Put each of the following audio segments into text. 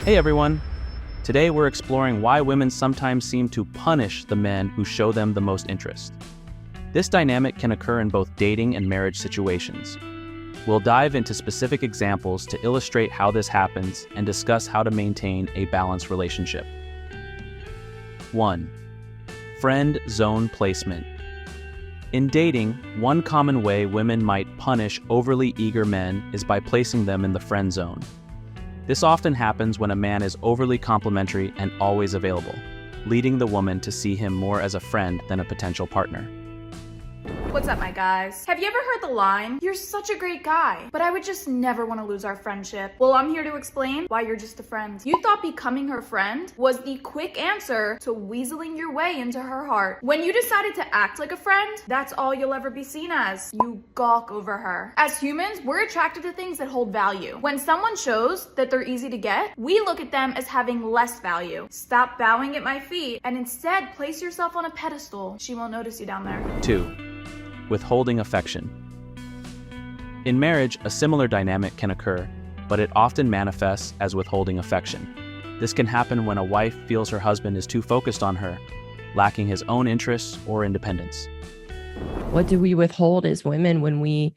Hey everyone! Today we're exploring why women sometimes seem to punish the men who show them the most interest. This dynamic can occur in both dating and marriage situations. We'll dive into specific examples to illustrate how this happens and discuss how to maintain a balanced relationship. 1. Friend zone placement. In dating, one common way women might punish overly eager men is by placing them in the friend zone. This often happens when a man is overly complimentary and always available, leading the woman to see him more as a friend than a potential partner. What's up, my guys? Have you ever heard the line, "You're such a great guy, but I would just never want to lose our friendship"? Well, I'm here to explain why you're just a friend. You thought becoming her friend was the quick answer to weaseling your way into her heart. When you decided to act like a friend, that's all you'll ever be seen as. You gawk over her. As humans, we're attracted to things that hold value. When someone shows that they're easy to get, we look at them as having less value. Stop bowing at my feet and instead place yourself on a pedestal. She won't notice you down there. 2. Withholding affection. In marriage, a similar dynamic can occur, but it often manifests as withholding affection. This can happen when a wife feels her husband is too focused on her, lacking his own interests or independence. What do we withhold as women when we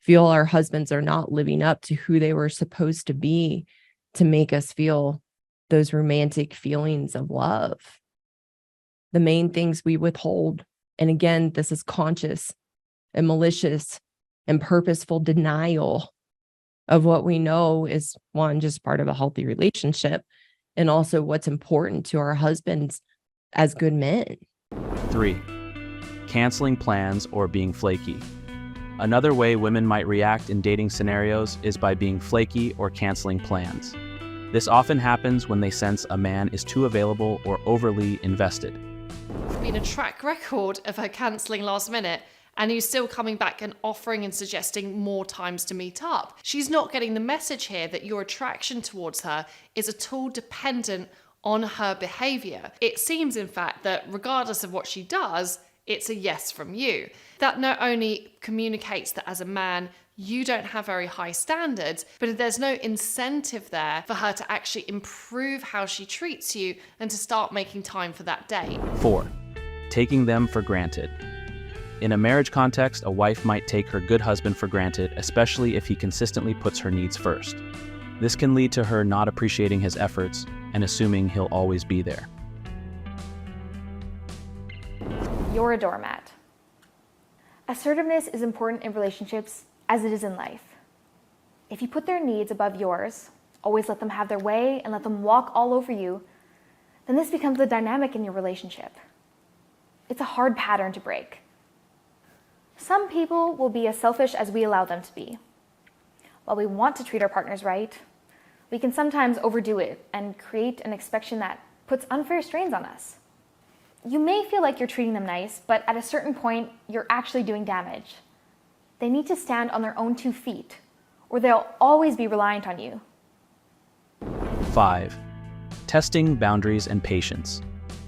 feel our husbands are not living up to who they were supposed to be to make us feel those romantic feelings of love? The main things we withhold, and again, this is conscious and malicious and purposeful denial of what we know is, one, just part of a healthy relationship, and also what's important to our husbands as good men. 3. Canceling plans or being flaky. Another way women might react in dating scenarios is by being flaky or canceling plans. This often happens when they sense a man is too available or overly invested. There's been a track record of her cancelling last minute, and he's still coming back and offering and suggesting more times to meet up. She's not getting the message here that your attraction towards her is at all dependent on her behaviour. It seems, in fact, that regardless of what she does, it's a yes from you. That not only communicates that as a man, you don't have very high standards, but there's no incentive there for her to actually improve how she treats you and to start making time for that date. 4. Taking them for granted. In a marriage context, a wife might take her good husband for granted, especially if he consistently puts her needs first. This can lead to her not appreciating his efforts and assuming he'll always be there. You're a doormat. Assertiveness is important in relationships as it is in life. If you put their needs above yours, always let them have their way and let them walk all over you, then this becomes the dynamic in your relationship. It's a hard pattern to break. Some people will be as selfish as we allow them to be. While we want to treat our partners right, we can sometimes overdo it and create an expectation that puts unfair strains on us. You may feel like you're treating them nice, but at a certain point, you're actually doing damage. They need to stand on their own 2 feet, or they'll always be reliant on you. 5. Testing boundaries and patience.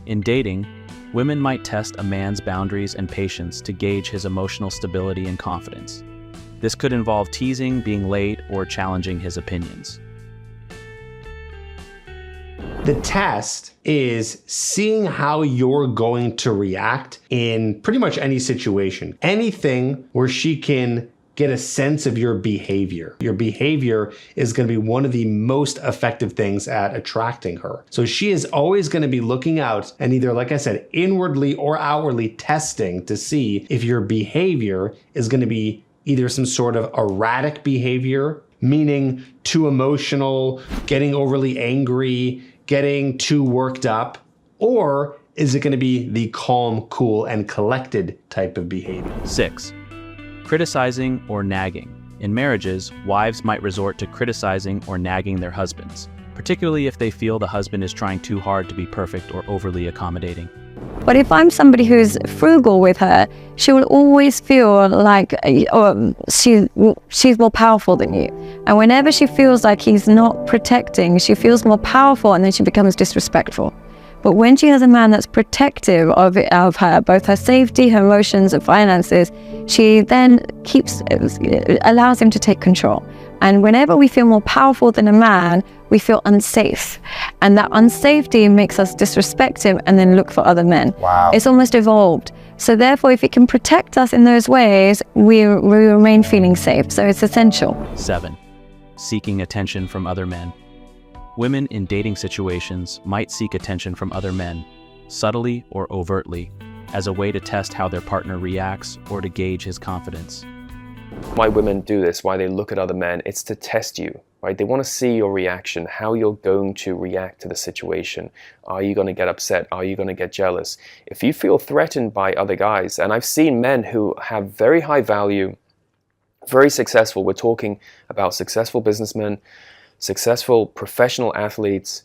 In dating, women might test a man's boundaries and patience to gauge his emotional stability and confidence. This could involve teasing, being late, or challenging his opinions. The test is seeing how you're going to react in pretty much any situation. Anything where she can get a sense of your behavior. Your behavior is going to be one of the most effective things at attracting her. So she is always going to be looking out and either, like I said, inwardly or outwardly testing to see if your behavior is going to be either some sort of erratic behavior, meaning too emotional, getting overly angry, getting too worked up, or is it going to be the calm, cool, and collected type of behavior? 6. Criticizing or nagging. In marriages, wives might resort to criticizing or nagging their husbands, particularly if they feel the husband is trying too hard to be perfect or overly accommodating. But if I'm somebody who's frugal with her, she will always feel like she's more powerful than you. And whenever she feels like he's not protecting, she feels more powerful, and then she becomes disrespectful. But when she has a man that's protective of her, both her safety, her emotions, and finances, she then allows him to take control. And whenever we feel more powerful than a man, we feel unsafe. And that unsafety makes us disrespect him and then look for other men. Wow. It's almost evolved. So therefore, if it can protect us in those ways, we remain feeling safe. So it's essential. 7. Seeking attention from other men. Women in dating situations might seek attention from other men, subtly or overtly, as a way to test how their partner reacts or to gauge his confidence. Why women do this, why they look at other men, it's to test you, right? They want to see your reaction, how you're going to react to the situation. Are you going to get upset? Are you going to get jealous? If you feel threatened by other guys, and I've seen men who have very high value, very successful, we're talking about successful businessmen, successful professional athletes,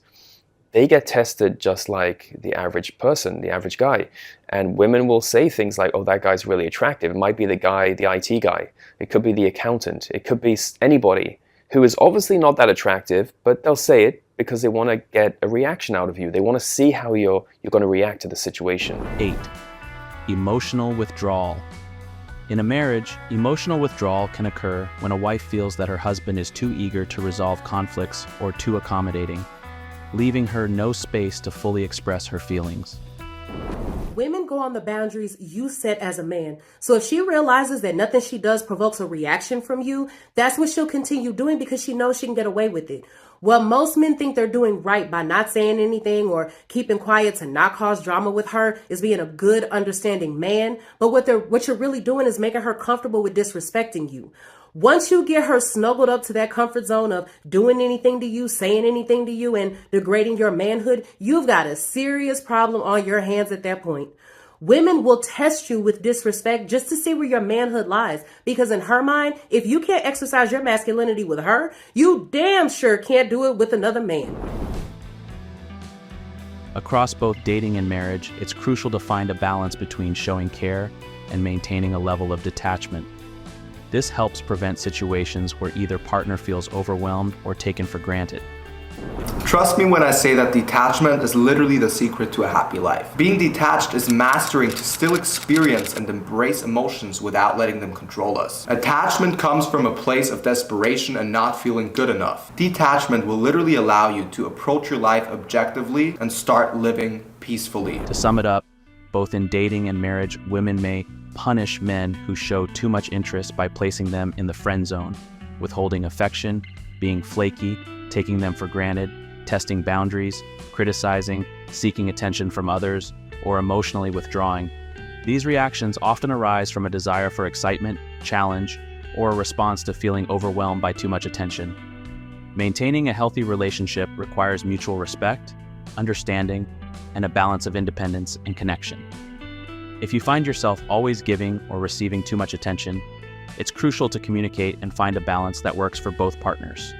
they get tested just like the average person, the average guy. And women will say things like, oh, that guy's really attractive. It might be the guy, the IT guy. It could be the accountant. It could be anybody who is obviously not that attractive, but they'll say it because they want to get a reaction out of you. They want to see how you're going to react to the situation. 8. Emotional withdrawal. In a marriage, emotional withdrawal can occur when a wife feels that her husband is too eager to resolve conflicts or too accommodating, leaving her no space to fully express her feelings. Women go on the boundaries you set as a man. So if she realizes that nothing she does provokes a reaction from you, that's what she'll continue doing because she knows she can get away with it. Well, most men think they're doing right by not saying anything or keeping quiet to not cause drama with her is being a good, understanding man. But what you're really doing is making her comfortable with disrespecting you. Once you get her snuggled up to that comfort zone of doing anything to you, saying anything to you, and degrading your manhood, you've got a serious problem on your hands at that point. Women will test you with disrespect just to see where your manhood lies. Because in her mind, if you can't exercise your masculinity with her, you damn sure can't do it with another man. Across both dating and marriage, it's crucial to find a balance between showing care and maintaining a level of detachment. This helps prevent situations where either partner feels overwhelmed or taken for granted. Trust me when I say that detachment is literally the secret to a happy life. Being detached is mastering to still experience and embrace emotions without letting them control us. Attachment comes from a place of desperation and not feeling good enough. Detachment will literally allow you to approach your life objectively and start living peacefully. To sum it up, both in dating and marriage, women may punish men who show too much interest by placing them in the friend zone, withholding affection, being flaky, taking them for granted, testing boundaries, criticizing, seeking attention from others, or emotionally withdrawing. These reactions often arise from a desire for excitement, challenge, or a response to feeling overwhelmed by too much attention. Maintaining a healthy relationship requires mutual respect, understanding, and a balance of independence and connection. If you find yourself always giving or receiving too much attention, it's crucial to communicate and find a balance that works for both partners.